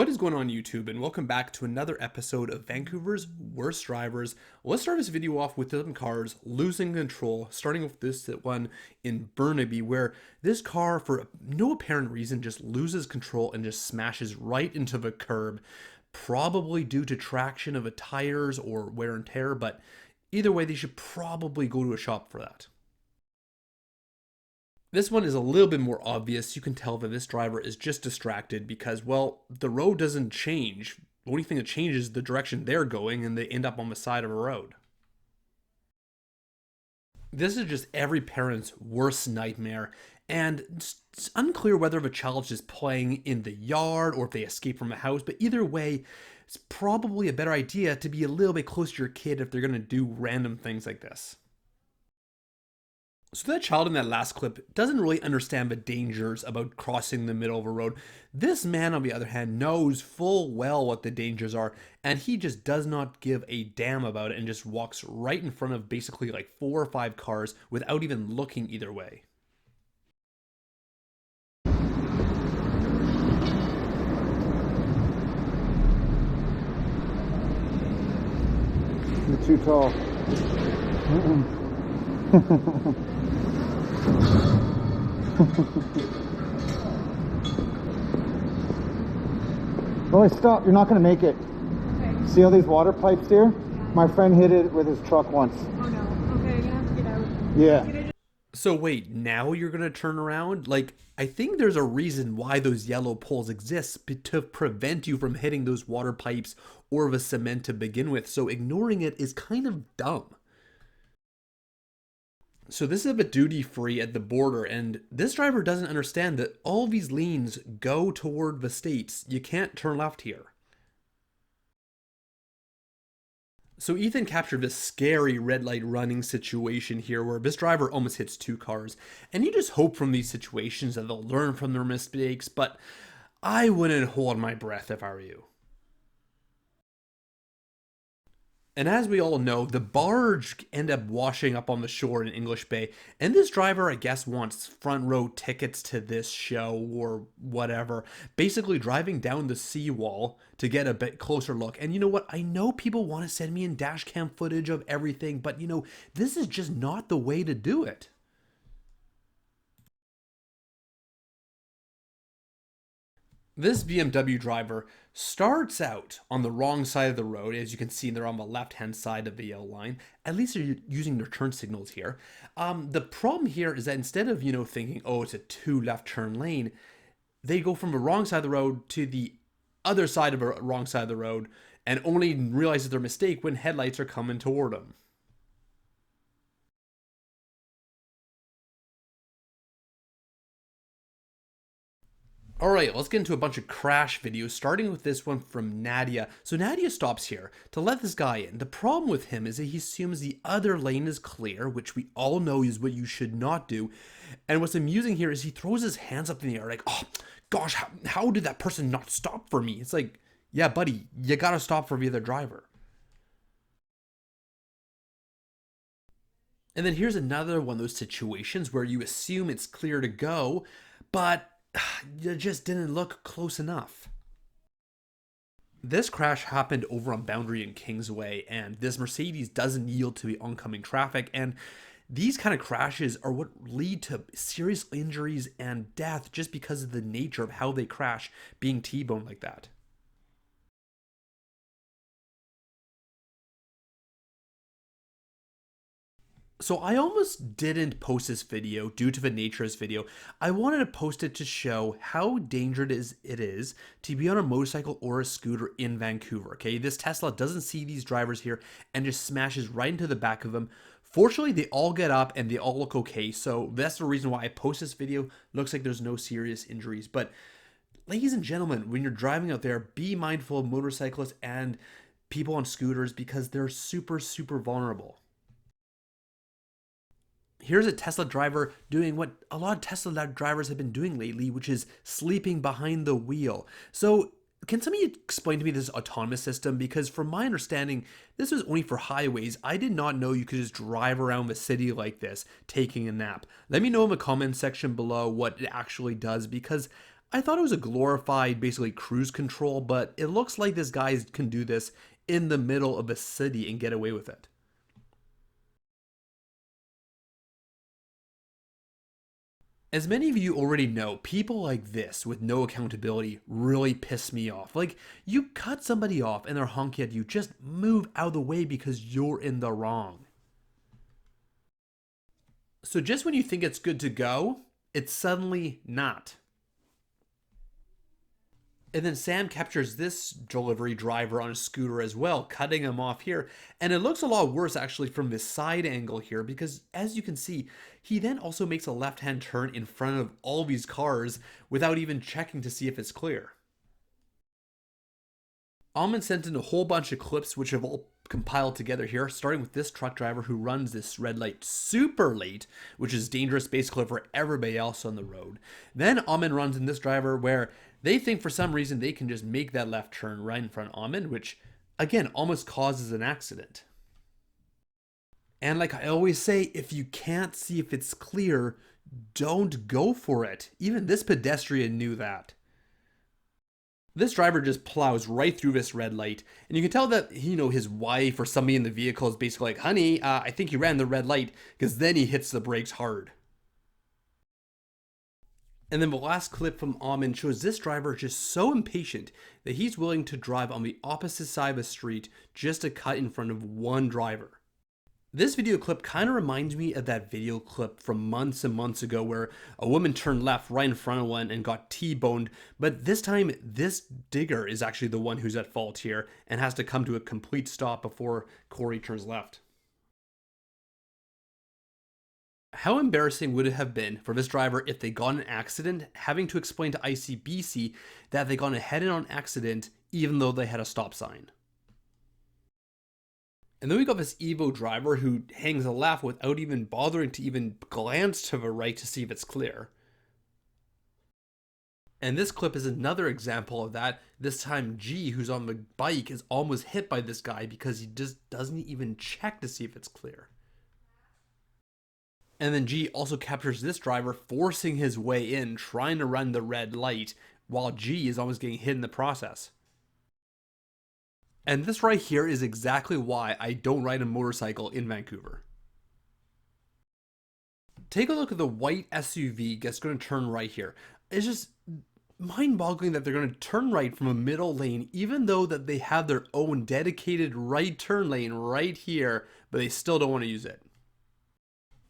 What is going on YouTube, and welcome back to another episode of Vancouver's Worst Drivers. Let's start this video off with some cars losing control, starting with this one in Burnaby, where this car for no apparent reason just loses control and just smashes right into the curb, probably due to traction of the tires or wear and tear, but either way they should probably go to a shop for that. This one is a little bit more obvious. You can tell that this driver is just distracted because, well, the road doesn't change. The only thing that changes is the direction they're going, and they end up on the side of a road. This is just every parent's worst nightmare, and it's unclear whether the child is playing in the yard or if they escape from the house, but either way, it's probably a better idea to be a little bit close to your kid if they're going to do random things like this. So that child in that last clip doesn't really understand the dangers about crossing the middle of a road. This man, on the other hand, knows full well what the dangers are, and he just does not give a damn about it and just walks right in front of basically like 4 or 5 cars without even looking either way. You're too tall. Lily, stop. You're not going to make it. Okay. See all these water pipes here? Yeah. My friend hit it with his truck once. Oh no. Okay, you're gonna have to get out. Yeah. So wait, now you're gonna turn around? Like, I think there's a reason why those yellow poles exist to prevent you from hitting those water pipes or the cement to begin with, so ignoring it is kind of dumb. So this is a bit duty free at the border, and this driver doesn't understand that all these lanes go toward the states. You can't turn left here. So Ethan captured this scary red light running situation here where this driver almost hits 2 cars, and you just hope from these situations that they'll learn from their mistakes, but I wouldn't hold my breath if I were you. And as we all know, the barge ended up washing up on the shore in English Bay, and this driver, I guess, wants front row tickets to this show or whatever, basically driving down the seawall to get a bit closer look. And you know what? I know people want to send me in dashcam footage of everything, but this is just not the way to do it. This BMW driver starts out on the wrong side of the road. As you can see, they're on the left-hand side of the yellow line. At least they're using their turn signals here. The problem here is that instead of, thinking, oh, it's a 2 left turn lane, they go from the wrong side of the road to the other side of the wrong side of the road and only realize their mistake when headlights are coming toward them. Alright, let's get into a bunch of crash videos, starting with this one from Nadia. So Nadia stops here to let this guy in. The problem with him is that he assumes the other lane is clear, which we all know is what you should not do. And what's amusing here is he throws his hands up in the air like, oh gosh, how did that person not stop for me? It's like, yeah buddy, you gotta stop for the other driver. And then here's another one of those situations where you assume it's clear to go, but you just didn't look close enough. This crash happened over on Boundary and Kingsway, and this Mercedes doesn't yield to the oncoming traffic, and these kind of crashes are what lead to serious injuries and death just because of the nature of how they crash, being T-boned like that. So I almost didn't post this video due to the nature of this video. I wanted to post it to show how dangerous it is to be on a motorcycle or a scooter in Vancouver, okay? This Tesla doesn't see these drivers here and just smashes right into the back of them. Fortunately, they all get up and they all look okay, so that's the reason why I post this video. Looks like there's no serious injuries, but ladies and gentlemen, when you're driving out there, be mindful of motorcyclists and people on scooters because they're super, super vulnerable. Here's a Tesla driver doing what a lot of Tesla drivers have been doing lately, which is sleeping behind the wheel. So can somebody explain to me this autonomous system? Because from my understanding, this was only for highways. I did not know you could just drive around the city like this, taking a nap. Let me know in the comments section below what it actually does, because I thought it was a glorified, basically cruise control, but it looks like this guy can do this in the middle of a city and get away with it. As many of you already know, people like this with no accountability really piss me off. Like, you cut somebody off and they're honking at you, just move out of the way because you're in the wrong. So just when you think it's good to go, it's suddenly not. And then Sam captures this delivery driver on a scooter as well, cutting him off here. And it looks a lot worse actually from this side angle here, because as you can see, he then also makes a left-hand turn in front of all these cars without even checking to see if it's clear. Almond sent in a whole bunch of clips which have all compiled together here, starting with this truck driver who runs this red light super late, which is dangerous basically for everybody else on the road. Then Almond runs in this driver where they think for some reason they can just make that left turn right in front of Almond, which again almost causes an accident. And like I always say, if you can't see if it's clear, don't go for it. Even this pedestrian knew that. This driver just plows right through this red light, and you can tell that, his wife or somebody in the vehicle is basically like, honey, I think you ran the red light, because then he hits the brakes hard. And then the last clip from Almond shows this driver just so impatient that he's willing to drive on the opposite side of the street just to cut in front of one driver. This video clip kind of reminds me of that video clip from months and months ago where a woman turned left right in front of one and got T-boned, but this time this digger is actually the one who's at fault here and has to come to a complete stop before Corey turns left. How embarrassing would it have been for this driver if they got in an accident, having to explain to ICBC that they got in a head-on accident even though they had a stop sign? And then we got this Evo driver who hangs a left without even bothering to even glance to the right to see if it's clear. And this clip is another example of that. This time G, who's on the bike, is almost hit by this guy because he just doesn't even check to see if it's clear. And then G also captures this driver forcing his way in, trying to run the red light, while G is almost getting hit in the process. And this right here is exactly why I don't ride a motorcycle in Vancouver. Take a look at the white SUV that's going to turn right here. It's just mind-boggling that they're going to turn right from a middle lane, even though that they have their own dedicated right turn lane right here, but they still don't want to use it.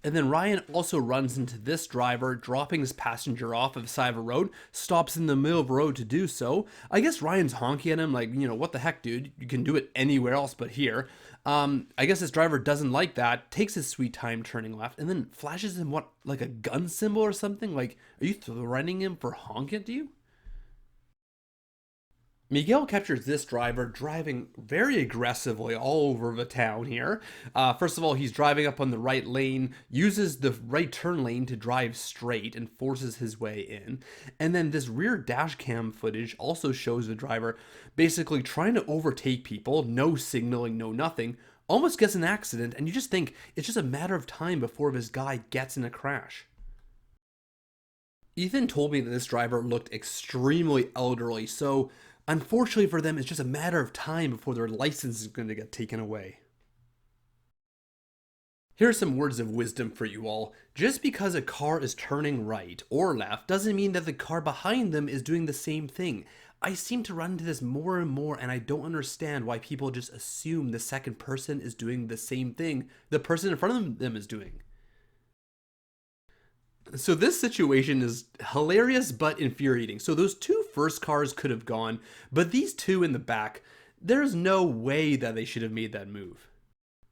And then Ryan also runs into this driver, dropping his passenger off of the side of a road, stops in the middle of the road to do so. I guess Ryan's honking at him like, what the heck, dude? You can do it anywhere else but here. I guess this driver doesn't like that, takes his sweet time turning left, and then flashes him like a gun symbol or something? Like, are you threatening him for honking at you? Miguel captures this driver driving very aggressively all over the town here. First of all, he's driving up on the right lane, uses the right turn lane to drive straight and forces his way in. And then this rear dash cam footage also shows the driver basically trying to overtake people, no signaling, no nothing, almost gets an accident, and you just think it's just a matter of time before this guy gets in a crash. Ethan told me that this driver looked extremely elderly, so unfortunately for them, it's just a matter of time before their license is going to get taken away. Here are some words of wisdom for you all. Just because a car is turning right or left doesn't mean that the car behind them is doing the same thing. I seem to run into this more and more, and I don't understand why people just assume the second person is doing the same thing the person in front of them is doing. So this situation is hilarious but infuriating. So those two first cars could have gone, but these two in the back, there's no way that they should have made that move.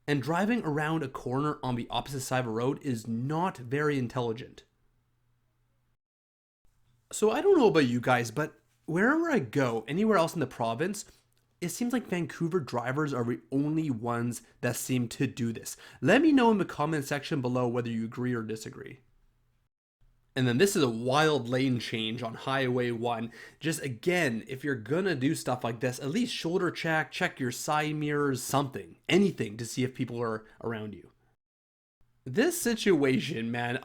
And driving around a corner on the opposite side of a road is not very intelligent. So I don't know about you guys, but wherever I go, anywhere else in the province, it seems like Vancouver drivers are the only ones that seem to do this. Let me know in the comment section below whether you agree or disagree. And then this is a wild lane change on Highway 1. Just again, if you're gonna do stuff like this, at least shoulder check your side mirrors, something, anything to see if people are around you. This situation, man,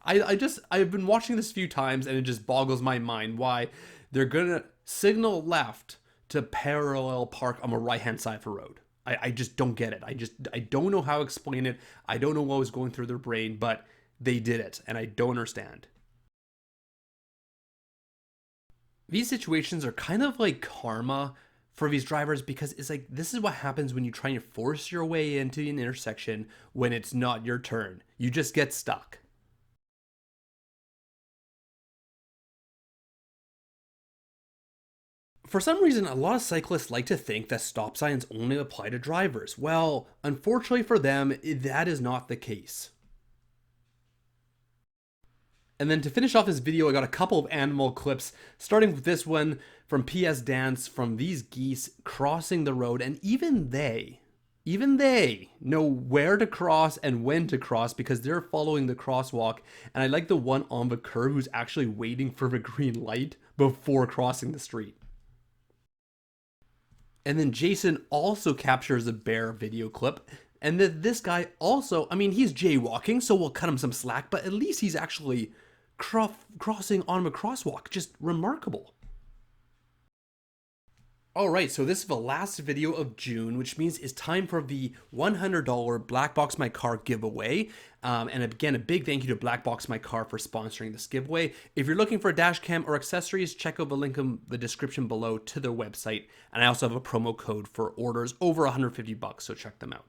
I've been watching this a few times and it just boggles my mind why they're gonna signal left to parallel park on the right hand side of the road. I just don't get it. I don't know how to explain it. I don't know what was going through their brain, but they did it and I don't understand. These situations are kind of like karma for these drivers because it's like this is what happens when you try and force your way into an intersection when it's not your turn. You just get stuck. For some reason, a lot of cyclists like to think that stop signs only apply to drivers. Well, unfortunately for them, that is not the case. And then to finish off this video, I got a couple of animal clips, starting with this one from PS Dance from these geese crossing the road. And even they know where to cross and when to cross because they're following the crosswalk. And I like the one on the curb who's actually waiting for the green light before crossing the street. And then Jason also captures a bear video clip. And this guy also, I mean, he's jaywalking, so we'll cut him some slack, but at least he's actually crossing on a crosswalk. Just remarkable. Alright, so this is the last video of June, which means it's time for the $100 Black Box My Car giveaway. And again, a big thank you to Black Box My Car for sponsoring this giveaway. If you're looking for a dash cam or accessories, check out the link in the description below to their website. And I also have a promo code for orders over $150, so check them out.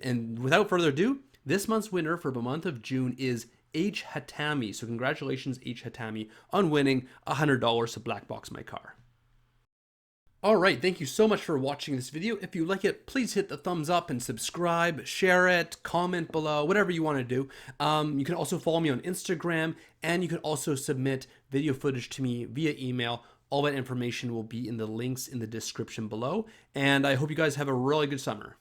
And without further ado, this month's winner for the month of June is H. Hatami. So congratulations, H. Hatami, on winning $100 to Black Box My Car. Alright, thank you so much for watching this video. If you like it, please hit the thumbs up and subscribe, share it, comment below, whatever you want to do. You can also follow me on Instagram, and you can also submit video footage to me via email. All that information will be in the links in the description below. And I hope you guys have a really good summer.